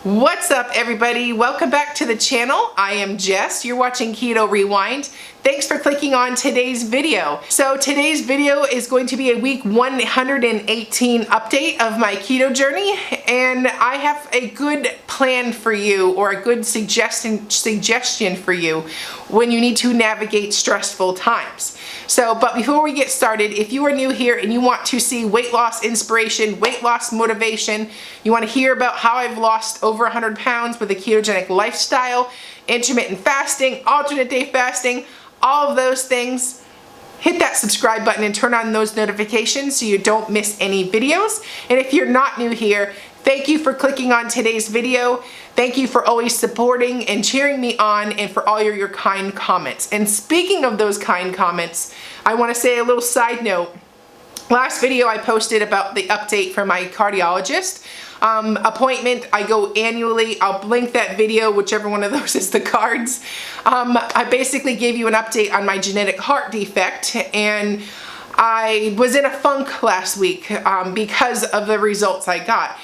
What's up, everybody? Welcome back to the channel. I am Jess. You're watching Keto Rewind. Thanks for clicking on today's video. So today's video is going to be a week 118 update of my keto journey, and I have a good plan for you, or a good suggestion for you when you need to navigate stressful times. But before we get started, if you are new here and you want to see weight loss inspiration, weight loss motivation, you want to hear about how I've lost over 100 pounds with a ketogenic lifestyle, intermittent fasting, alternate day fasting, all of those things, hit that subscribe button and turn on those notifications so you don't miss any videos. And if you're not new here, thank you for clicking on today's video. Thank you for always supporting and cheering me on, and for all your kind comments. And speaking of those kind comments, I want to say a little side note. Last video I posted about the update from my cardiologist appointment. I go annually. I'll link that video, whichever one of those is the cards. I basically gave you an update on my genetic heart defect, and I was in a funk last week because of the results I got.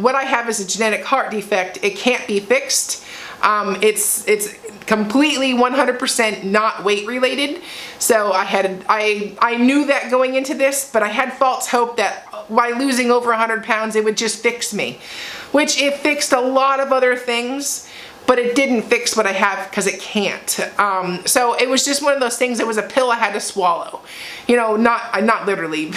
What I have is a genetic heart defect. It can't be fixed. It's completely 100% not weight related. So I knew that going into this, but I had false hope that by losing over 100 pounds, it would just fix me, which it fixed a lot of other things, but it didn't fix what I have, because it can't. So it was just one of those things. It was a pill I had to swallow, not literally.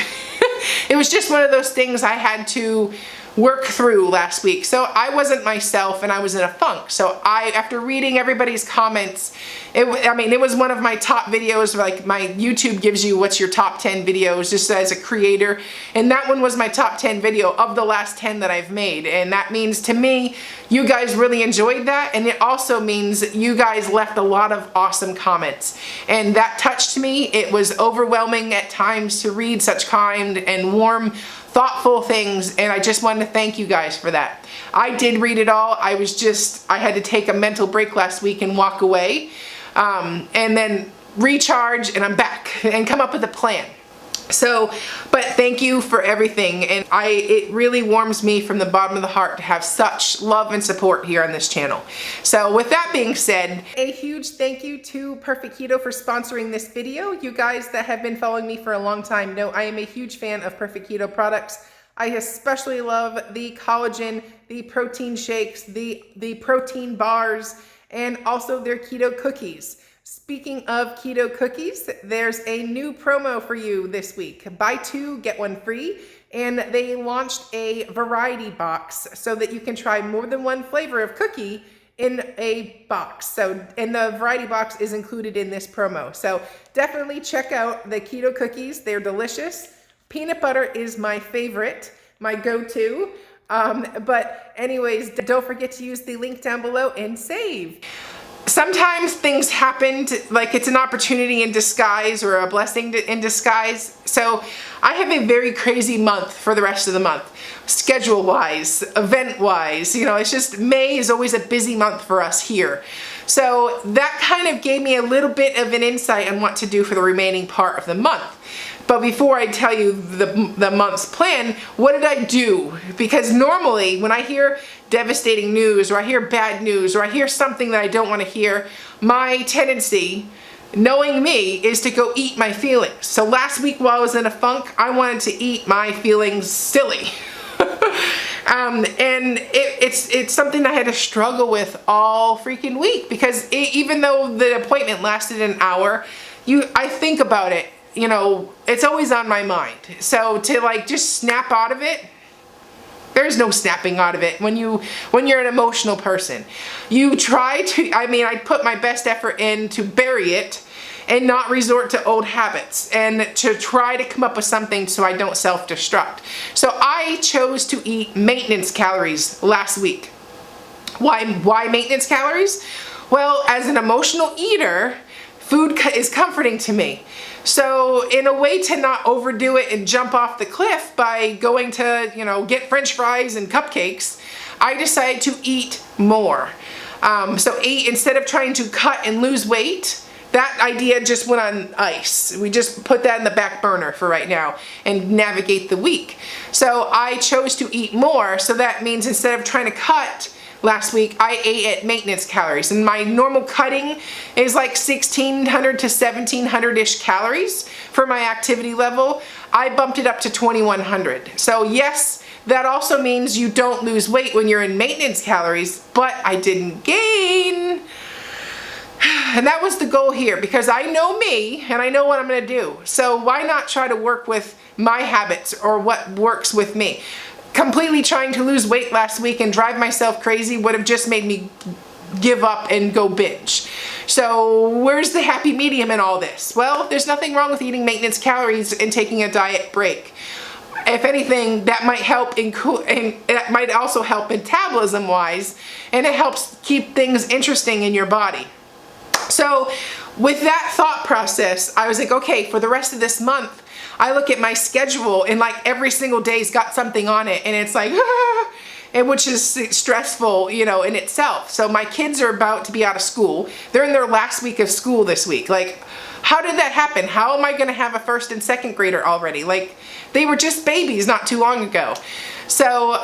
It was just one of those things I had to work through last week. So I wasn't myself, and I was in a funk. So after reading everybody's comments, it was one of my top videos. Like, my YouTube gives you what's your top 10 videos just as a creator, and that one was my top 10 video of the last 10 that I've made. And that means to me, you guys really enjoyed that, and it also means you guys left a lot of awesome comments, and that touched me. It was overwhelming at times to read such kind and warm, thoughtful things, and I just wanted to thank you guys for that. I did read it all. I had to take a mental break last week and walk away, and then recharge, and I'm back and come up with a plan. But thank you for everything, and it really warms me from the bottom of the heart to have such love and support here on this channel. So with that being said, a huge thank you to Perfect Keto for sponsoring this video. You guys that have been following me for a long time know I am a huge fan of Perfect Keto products. I especially love the collagen, the protein shakes, the protein bars, and also their keto cookies. Speaking of keto cookies, there's a new promo for you this week. Buy two, get one free. And they launched a variety box so that you can try more than one flavor of cookie in a box. And the variety box is included in this promo. So definitely check out the keto cookies. They're delicious. Peanut butter is my favorite, my go-to. But anyways, don't forget to use the link down below and save. Sometimes things happen, like it's an opportunity in disguise or a blessing in disguise. So I have a very crazy month for the rest of the month, schedule-wise, event-wise. It's just May is always a busy month for us here. So that kind of gave me a little bit of an insight on what to do for the remaining part of the month. But before I tell you the month's plan, what did I do? Because normally when I hear devastating news, or I hear bad news, or I hear something that I don't want to hear, my tendency, knowing me, is to go eat my feelings. So last week while I was in a funk, I wanted to eat my feelings silly. And it's something I had to struggle with all freaking week, because even though the appointment lasted an hour, I think about it. It's always on my mind. So to just snap out of it, there's no snapping out of it when you're an emotional person. You try to, I put my best effort in to bury it and not resort to old habits, and to try to come up with something so I don't self-destruct. So I chose to eat maintenance calories last week. Why maintenance calories? Well, as an emotional eater, food is comforting to me. So in a way to not overdo it and jump off the cliff by going to, get French fries and cupcakes, I decided to eat more. Instead of trying to cut and lose weight, that idea just went on ice. We just put that in the back burner for right now and navigate the week. So I chose to eat more. So that means instead of trying to cut last week, I ate at maintenance calories, and my normal cutting is like 1,600 to 1,700-ish calories for my activity level. I bumped it up to 2,100. So yes, that also means you don't lose weight when you're in maintenance calories, but I didn't gain. And that was the goal here, because I know me and I know what I'm gonna do. So why not try to work with my habits or what works with me? Completely trying to lose weight last week and drive myself crazy would have just made me give up and go binge. So where's the happy medium in all this? Well, there's nothing wrong with eating maintenance calories and taking a diet break. If anything, that might help and it might also help metabolism wise, and it helps keep things interesting in your body. So with that thought process, I was like, okay, for the rest of this month, I look at my schedule and like every single day's got something on it, and it's like, and which is stressful, you know, in itself. So my kids are about to be out of school. They're in their last week of school this week. Like, how did that happen? How am I gonna have a first and second grader already? Like, they were just babies not too long ago. So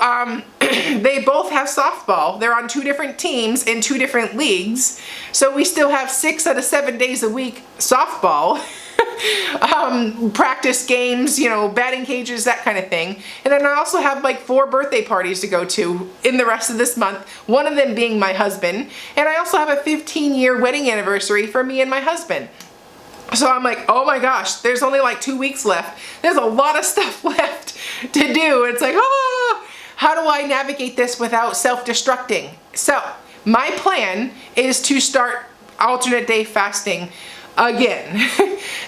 they both have softball. They're on 2 different teams in 2 different leagues. So we still have 6 out of 7 days a week softball. Practice games, you know, batting cages, that kind of thing. And then I also have like 4 birthday parties to go to in the rest of this month, one of them being my husband. And I also have a 15-year wedding anniversary for me and my husband. So I'm like, oh my gosh, there's only like 2 weeks left. There's a lot of stuff left to do. It's like, oh, how do I navigate this without self-destructing? So my plan is to start alternate day fasting again.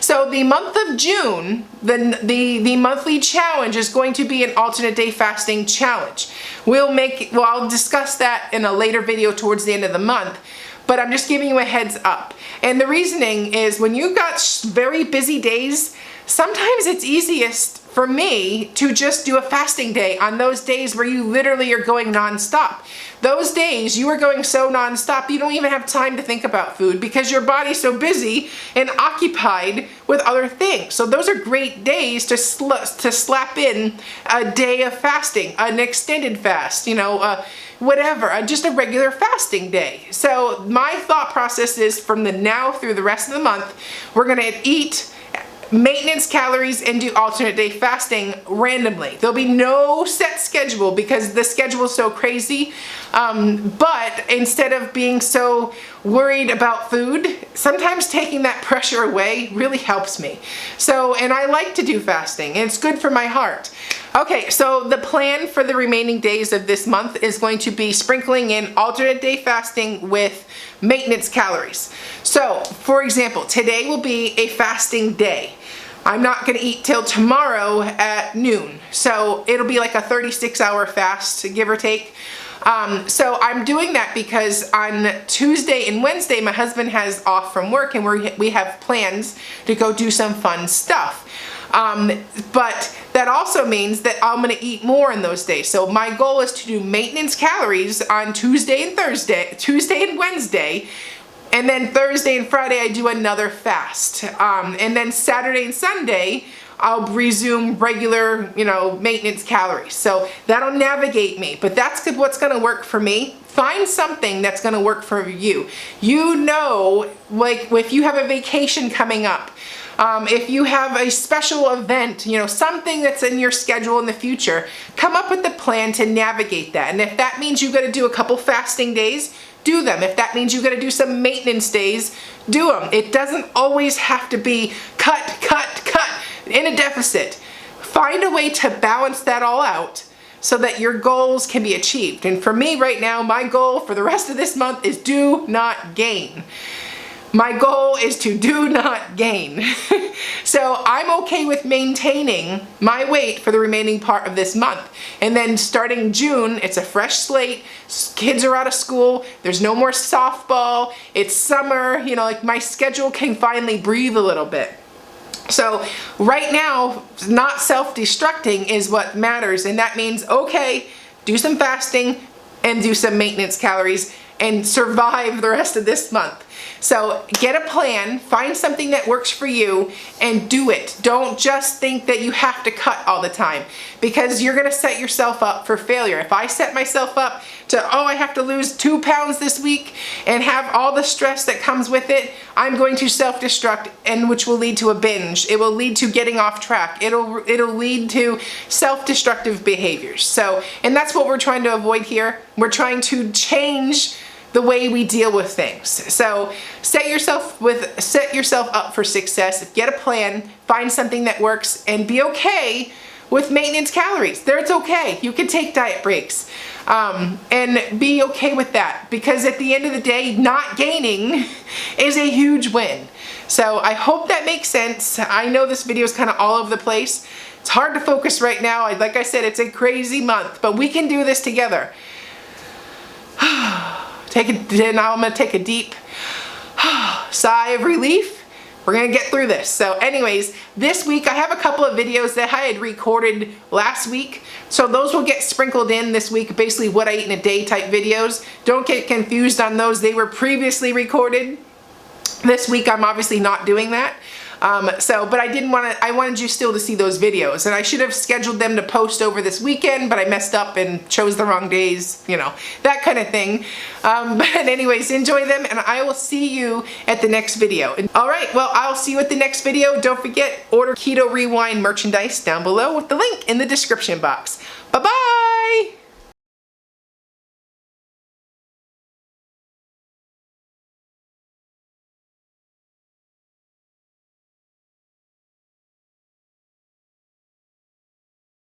So the month of June, the monthly challenge is going to be an alternate day fasting challenge. I'll discuss that in a later video towards the end of the month, but I'm just giving you a heads up. And the reasoning is, when you've got very busy days, sometimes it's easiest for me to just do a fasting day on those days where you literally are going nonstop. Those days you are going so nonstop, you don't even have time to think about food because your body's so busy and occupied with other things. So those are great days to slap in a day of fasting, an extended fast, you know, whatever, just a regular fasting day. So my thought process is, from the now through the rest of the month, we're gonna eat maintenance calories and do alternate day fasting randomly. There'll be no set schedule because the schedule is so crazy. But instead of being so worried about food, sometimes taking that pressure away really helps me. So, and I like to do fasting, and it's good for my heart. Okay, so the plan for the remaining days of this month is going to be sprinkling in alternate day fasting with maintenance calories. So, for example, today will be a fasting day. I'm not gonna eat till tomorrow at noon. So it'll be like a 36-hour fast, give or take. So I'm doing that because on Tuesday and Wednesday, my husband has off from work, and we have plans to go do some fun stuff. But that also means that I'm gonna eat more in those days. So my goal is to do maintenance calories on Tuesday and Wednesday, and then Thursday and Friday I do another fast. And then Saturday and Sunday I'll resume regular, you know, maintenance calories. So that'll navigate me, but that's what's gonna work for me. Find something that's gonna work for you. You know, like if you have a vacation coming up, if you have a special event, you know, something that's in your schedule in the future, come up with a plan to navigate that. And if that means you gotta do a couple fasting days, do them. If that means you gotta do some maintenance days, do them. It doesn't always have to be cut in a deficit. Find a way to balance that all out so that your goals can be achieved. And for me right now, my goal for the rest of this month is do not gain. My goal is to do not gain. So I'm okay with maintaining my weight for the remaining part of this month. And then starting June, it's a fresh slate. Kids are out of school. There's no more softball. It's summer. You know, like my schedule can finally breathe a little bit. So right now, not self-destructing is what matters. And that means, okay, do some fasting and do some maintenance calories and survive the rest of this month. So get a plan, find something that works for you, and do it. Don't just think that you have to cut all the time, because you're gonna set yourself up for failure. If I set myself up to, oh, I have to lose 2 pounds this week and have all the stress that comes with it, I'm going to self-destruct, and which will lead to a binge. It will lead to getting off track. It'll lead to self-destructive behaviors. So, and that's what we're trying to avoid here. We're trying to change the way we deal with things. So set yourself up for success. Get a plan, find something that works, and be okay with maintenance calories. It's okay. You can take diet breaks. And be okay with that, because at the end of the day, not gaining is a huge win. So I hope that makes sense. I know this video is kind of all over the place. It's hard to focus right now. Like I said, it's a crazy month, but we can do this together. Now I'm gonna take a deep sigh of relief. We're gonna get through this. So anyways, this week I have a couple of videos that I had recorded last week. So those will get sprinkled in this week, basically what I eat in a day type videos. Don't get confused on those. They were previously recorded. This week I'm obviously not doing that. But I wanted you still to see those videos, and I should have scheduled them to post over this weekend, but I messed up and chose the wrong days, you know, that kind of thing. But anyways, enjoy them, and I will see you at the next video. All right, well, I'll see you at the next video. Don't forget, order Keto Rewind merchandise down below with the link in the description box. Bye-bye!